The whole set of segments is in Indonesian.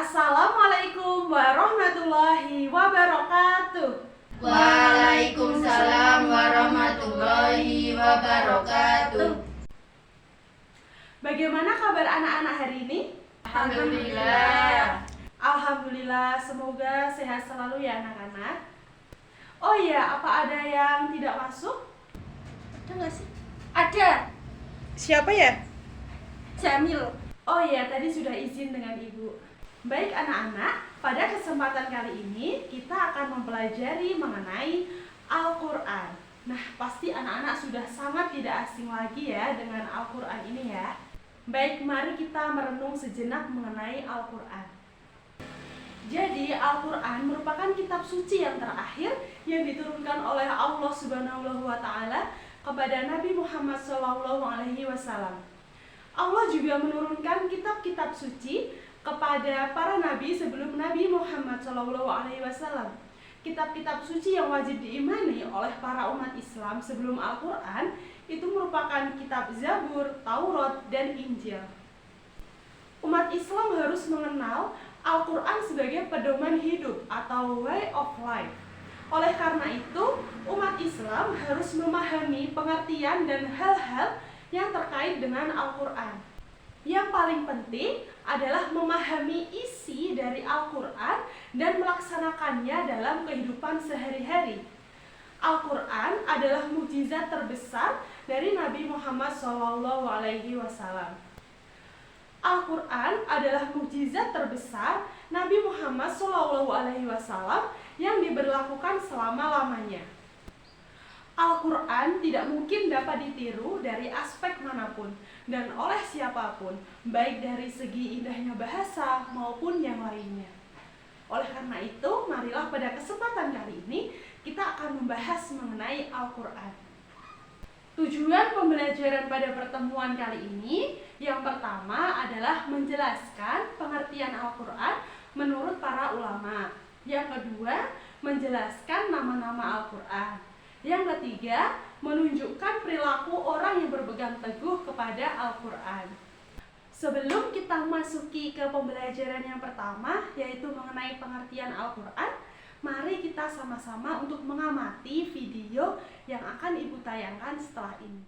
Assalamualaikum warahmatullahi wabarakatuh. Waalaikumsalam warahmatullahi wabarakatuh. Bagaimana kabar anak-anak hari ini? Alhamdulillah. Alhamdulillah, semoga sehat selalu ya anak-anak. Oh iya, apa ada yang tidak masuk? Ada nggak sih? Ada. Siapa ya? Jamil. Oh iya, tadi sudah izin dengan ibu. Baik anak-anak, pada kesempatan kali ini kita akan mempelajari mengenai Al-Quran. Nah, pasti anak-anak sudah sangat tidak asing lagi ya dengan Al-Quran ini ya. Baik, mari kita merenung sejenak mengenai Al-Quran. Jadi, Al-Quran merupakan kitab suci yang terakhir yang diturunkan oleh Allah Subhanahu wa Ta'ala kepada Nabi Muhammad SAW. Allah juga menurunkan kitab-kitab suci kepada para nabi sebelum Nabi Muhammad SAW. Kitab-kitab suci yang wajib diimani oleh para umat Islam sebelum Al-Quran itu merupakan kitab Zabur, Taurat, dan Injil. Umat Islam harus mengenal Al-Quran sebagai pedoman hidup atau way of life. Oleh karena itu, umat Islam harus memahami pengertian dan hal-hal yang terkait dengan Al-Quran. Yang paling penting adalah memahami isi dari Al-Quran dan melaksanakannya dalam kehidupan sehari-hari. Al-Quran adalah mukjizat terbesar dari Nabi Muhammad SAW. Al-Quran adalah mukjizat terbesar Nabi Muhammad SAW yang diberlakukan selama-lamanya. Al-Quran tidak mungkin dapat ditiru dari aspek manapun dan oleh siapapun, baik dari segi indahnya bahasa maupun yang lainnya. Oleh karena itu, marilah pada kesempatan kali ini kita akan membahas mengenai Al-Quran. Tujuan pembelajaran pada pertemuan kali ini yang pertama adalah menjelaskan pengertian Al-Quran menurut para ulama. Yang kedua, menjelaskan nama-nama Al-Quran. Yang ketiga, menunjukkan perilaku orang yang berpegang teguh kepada Al-Quran. Sebelum kita masuki ke pembelajaran yang pertama, yaitu mengenai pengertian Al-Quran, mari kita sama-sama untuk mengamati video yang akan Ibu tayangkan setelah ini.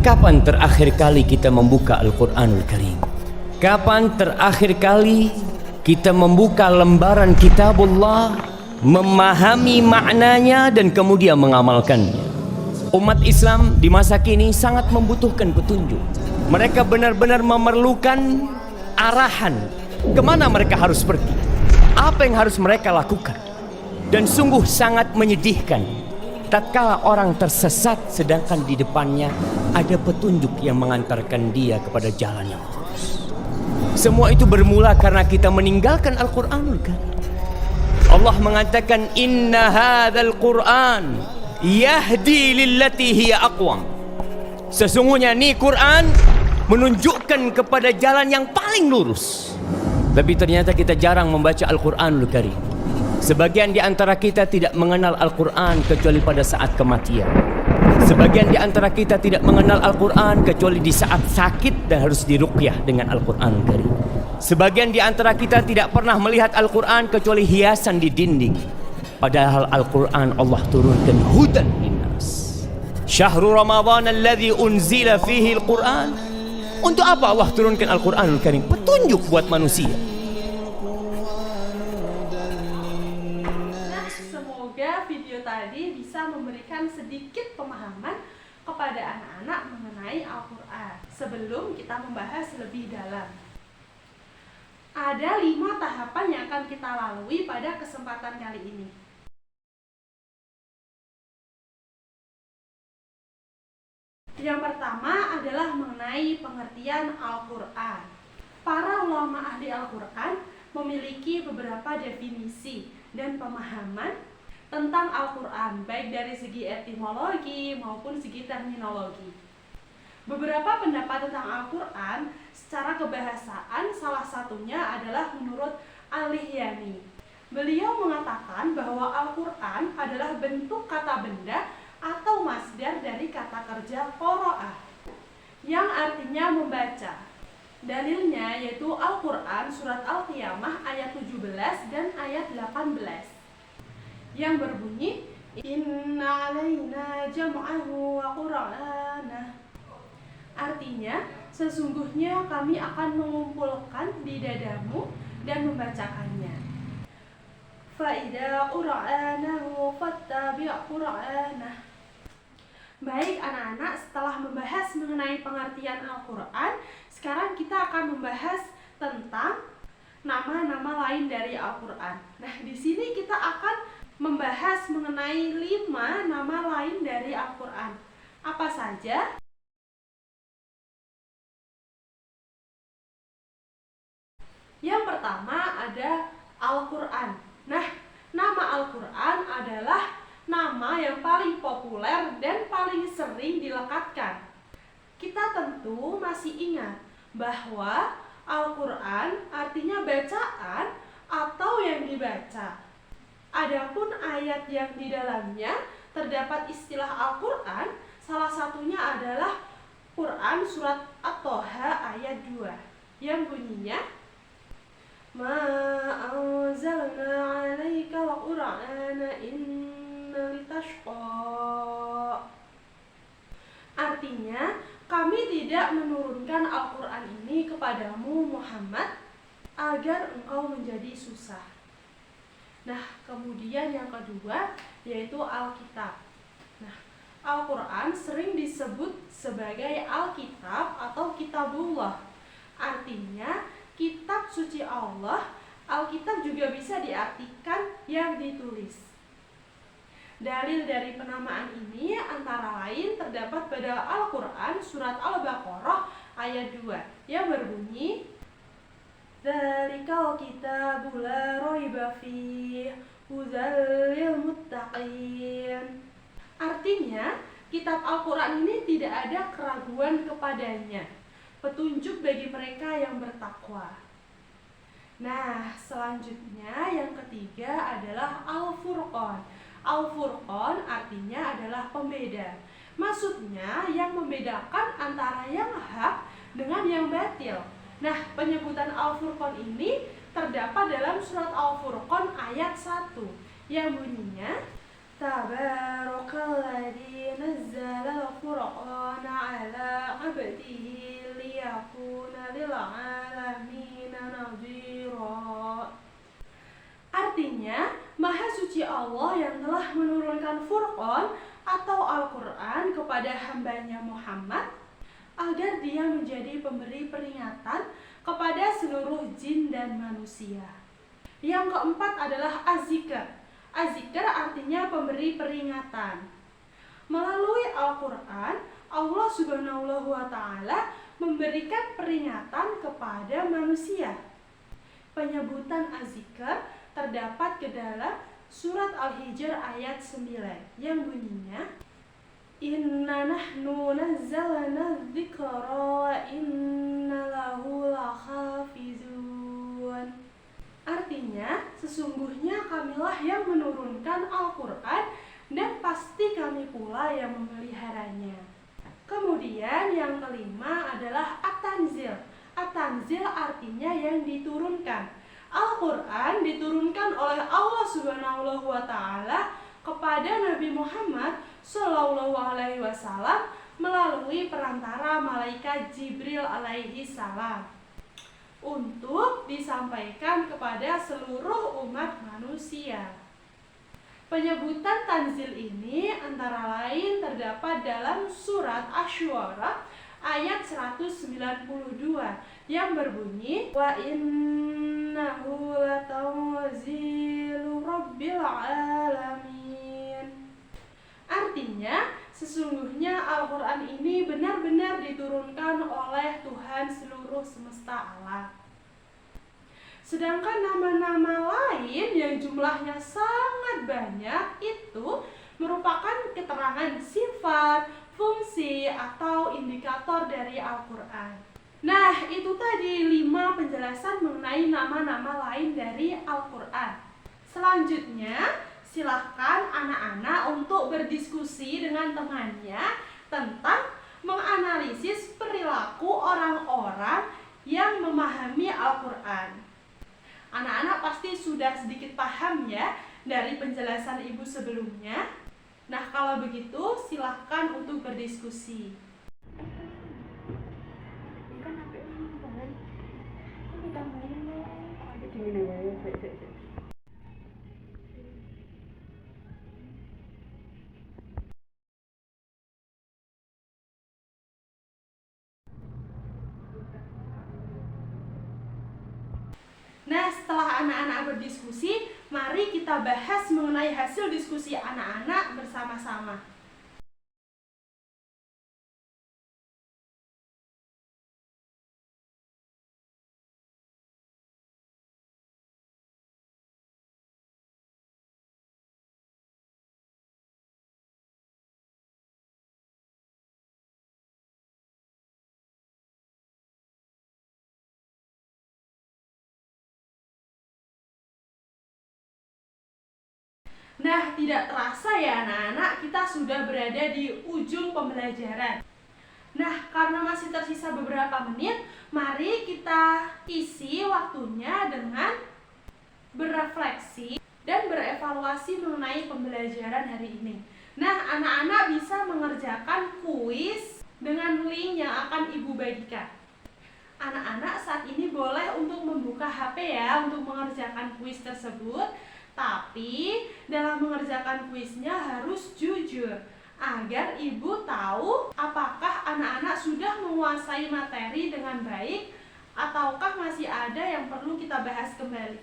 Kapan terakhir kali kita membuka Al-Quranul Karim? Kapan terakhir kali kita membuka lembaran Kitabullah, memahami maknanya dan kemudian mengamalkannya? Umat Islam di masa kini sangat membutuhkan petunjuk. Mereka benar-benar memerlukan arahan kemana mereka harus pergi, apa yang harus mereka lakukan. Dan sungguh sangat menyedihkan tatkala orang tersesat sedangkan di depannya ada petunjuk yang mengantarkan dia kepada jalan yang lurus. Semua itu bermula karena kita meninggalkan Al-Quranul Karim. Allah mengatakan inna hadzal Qur'an yahdi lillati hiya aqwam. Sesungguhnya ni Quran menunjukkan kepada jalan yang paling lurus. Tapi ternyata kita jarang membaca Al-Quranul Karim. Sebagian di antara kita tidak mengenal Al-Quran kecuali pada saat kematian. Sebagian di antara kita tidak mengenal Al-Quran kecuali di saat sakit dan harus diruqyah dengan Al-Quranul Karim. Sebagian di antara kita tidak pernah melihat Al-Quran kecuali hiasan di dinding. Padahal Al-Quran Allah turunkan hudan linnas. Syahrul Ramadan alladzi unzila fihi Al-Quran. Untuk apa Allah turunkan Al-Quranul Karim? Petunjuk buat manusia. Nah, semoga video tadi bisa memberikan sedikit pemahaman kepada anak-anak mengenai Al-Quran. Sebelum kita membahas lebih dalam, ada 5 tahapan yang akan kita lalui pada kesempatan kali ini. Yang pertama adalah mengenai pengertian Al-Quran. Para ulama ahli Al-Quran memiliki beberapa definisi dan pemahaman tentang Al-Quran, baik dari segi etimologi maupun segi terminologi. Beberapa pendapat tentang Al-Quran secara kebahasaan salah satunya adalah menurut Al-Lihyani. Beliau mengatakan bahwa Al-Quran adalah bentuk kata benda atau masdar dari kata kerja qoro'ah yang artinya membaca. Dalilnya yaitu Al-Quran surat Al-Qiyamah ayat 17 dan ayat 18 yang berbunyi Inna alaina jam'ahu wa qur'anah. Artinya, sesungguhnya kami akan mengumpulkan di dadamu dan membacakannya. Fa'idha qur'anahu fattabi' qur'anah. Baik anak-anak, setelah membahas mengenai pengertian Al-Quran, sekarang kita akan membahas tentang nama-nama lain dari Al-Quran. Nah, di sini kita akan membahas mengenai 5 nama lain dari Al-Quran. Apa saja? Yang pertama ada Al-Quran. Nah, nama Al-Quran adalah nama yang paling populer dan paling sering dilekatkan. Kita tentu masih ingat bahwa Al-Quran artinya bacaan atau yang dibaca. Adapun ayat yang di dalamnya terdapat istilah Al-Quran, salah satunya adalah Quran surat At-Toha ayat 2 yang bunyinya Ma anzalna 'alaika al-Qur'ana Artinya, kami tidak menurunkan Al-Quran ini kepadamu Muhammad agar engkau menjadi susah. Nah, kemudian yang kedua yaitu Alkitab. Nah, Al-Quran sering disebut sebagai Alkitab atau Kitabullah. Artinya, kitab suci Allah. Alkitab juga bisa diartikan yang ditulis. Dalil dari penamaan ini antara lain terdapat pada Al-Quran surat Al-Baqarah ayat 2 yang berbunyi Dzalikal kitabu la raiba fihi hudzal lil muttaqin. Artinya, kitab Al-Quran ini tidak ada keraguan kepadanya, petunjuk bagi mereka yang bertakwa. Nah, selanjutnya yang ketiga adalah Al-Furqan. Al-Furqan artinya adalah pembeda. Maksudnya yang membedakan antara yang hak dengan yang batil. Nah, penyebutan Al-Furqan ini terdapat dalam surat Al-Furqan ayat 1 yang bunyinya Tabarakalladzi nazzala al-Furqana 'ala 'abdihi liyakuna lil 'alamina nadhira. Artinya, Maha Suci Allah yang telah menurunkan Furqan atau Al-Quran kepada hambanya Muhammad agar dia menjadi pemberi peringatan kepada seluruh jin dan manusia. Yang keempat adalah Az-Zikr. Az-Zikr artinya pemberi peringatan. Melalui Al-Quran, Allah Subhanahu wa Ta'ala memberikan peringatan kepada manusia. Penyebutan Az-Zikr terdapat ke dalam surat Al-Hijr ayat 9 yang bunyinya Inna nahnu nazzalna dzikra wa inna lahu lahafizun. Artinya, sesungguhnya kamilah yang menurunkan Al-Quran dan pasti kami pula yang memeliharanya. Kemudian yang kelima adalah At-Tanzil. At-Tanzil artinya yang diturunkan. Al-Quran diturunkan oleh Allah Subhanahu wa Ta'ala kepada Nabi Muhammad Sallallahu Alaihi Wasallam melalui perantara malaikat Jibril alaihi salam untuk disampaikan kepada seluruh umat manusia. Penyebutan tanzil ini antara lain terdapat dalam surat Asy-Syu'ara ayat 192 yang berbunyi wa innahu latanzilu rabbil alamin. Artinya, sesungguhnya Al-Quran ini benar-benar diturunkan oleh Tuhan seluruh semesta alam. Sedangkan nama-nama lain yang jumlahnya sangat banyak itu merupakan keterangan sifat, fungsi, atau indikator dari Al-Quran. Nah, itu tadi 5 penjelasan mengenai nama-nama lain dari Al-Quran. Selanjutnya, silahkan anak-anak untuk berdiskusi dengan temannya tentang menganalisis perilaku orang-orang yang memahami Al-Quran. Anak-anak pasti sudah sedikit paham ya dari penjelasan ibu sebelumnya. Nah, kalau begitu silahkan untuk berdiskusi. Nah, setelah anak-anak berdiskusi, mari kita bahas mengenai hasil diskusi anak-anak bersama-sama. Nah, tidak terasa ya anak-anak, kita sudah berada di ujung pembelajaran. Nah, karena masih tersisa beberapa menit, mari kita isi waktunya dengan berefleksi dan berevaluasi mengenai pembelajaran hari ini. Nah, anak-anak bisa mengerjakan kuis dengan link yang akan ibu bagikan. Anak-anak saat ini boleh untuk membuka HP ya untuk mengerjakan kuis tersebut. Tapi dalam mengerjakan kuisnya harus jujur agar ibu tahu apakah anak-anak sudah menguasai materi dengan baik ataukah masih ada yang perlu kita bahas kembali.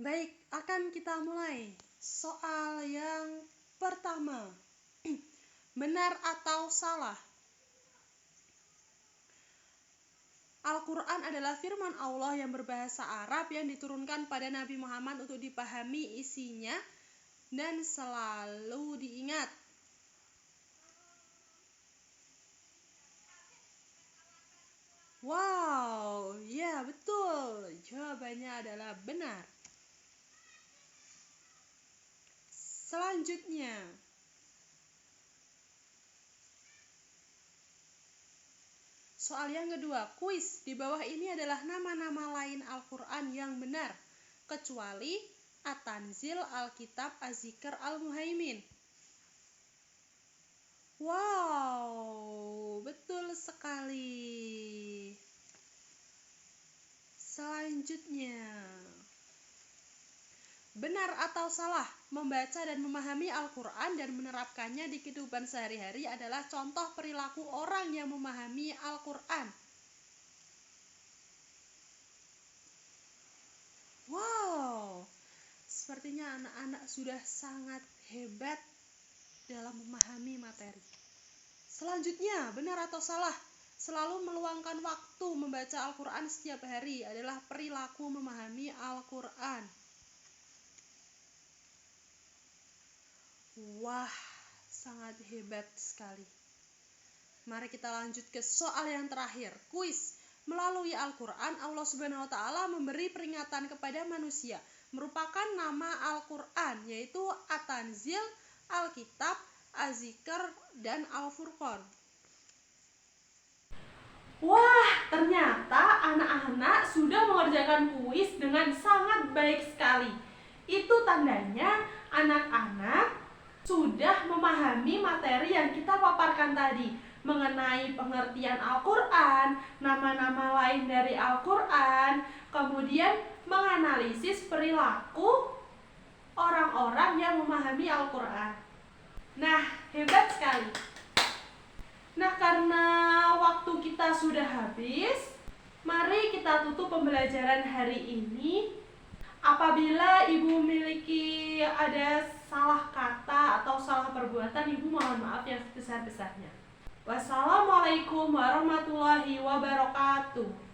Baik, akan kita mulai. Soal yang pertama. Benar atau salah? Al-Quran adalah firman Allah yang berbahasa Arab yang diturunkan pada Nabi Muhammad untuk dipahami isinya dan selalu diingat. Wow, ya betul. Jawabannya adalah benar. Selanjutnya, soal yang kedua, kuis di bawah ini adalah nama-nama lain Al-Quran yang benar, kecuali At-Tanzil, Al-Kitab, Az-Zikr, Al-Muhaimin. Wow, betul sekali. Selanjutnya, benar atau salah, membaca dan memahami Al-Quran dan menerapkannya di kehidupan sehari-hari adalah contoh perilaku orang yang memahami Al-Quran. Wow, sepertinya anak-anak sudah sangat hebat dalam memahami materi. Selanjutnya, benar atau salah, selalu meluangkan waktu membaca Al-Quran setiap hari adalah perilaku memahami Al-Quran. Wah, sangat hebat sekali. Mari kita lanjut ke soal yang terakhir, kuis. Melalui Al-Quran, Allah Subhanahu wa Ta'ala memberi peringatan kepada manusia, merupakan nama Al-Quran, yaitu At-Tanzil, Al-Kitab, Az-Zikr, dan Al-Furqan. Wah, ternyata anak-anak sudah mengerjakan kuis dengan sangat baik sekali. Itu tandanya anak-anak sudah memahami materi yang kita paparkan tadi mengenai pengertian Al-Quran, nama-nama lain dari Al-Quran, kemudian menganalisis perilaku orang-orang yang memahami Al-Quran. Nah, hebat sekali. Nah, karena waktu kita sudah habis, mari kita tutup pembelajaran hari ini. Apabila ibu memiliki ada salah kata atau salah perbuatan, ibu mohon maaf yang sebesar-besarnya. Wassalamualaikum warahmatullahi wabarakatuh.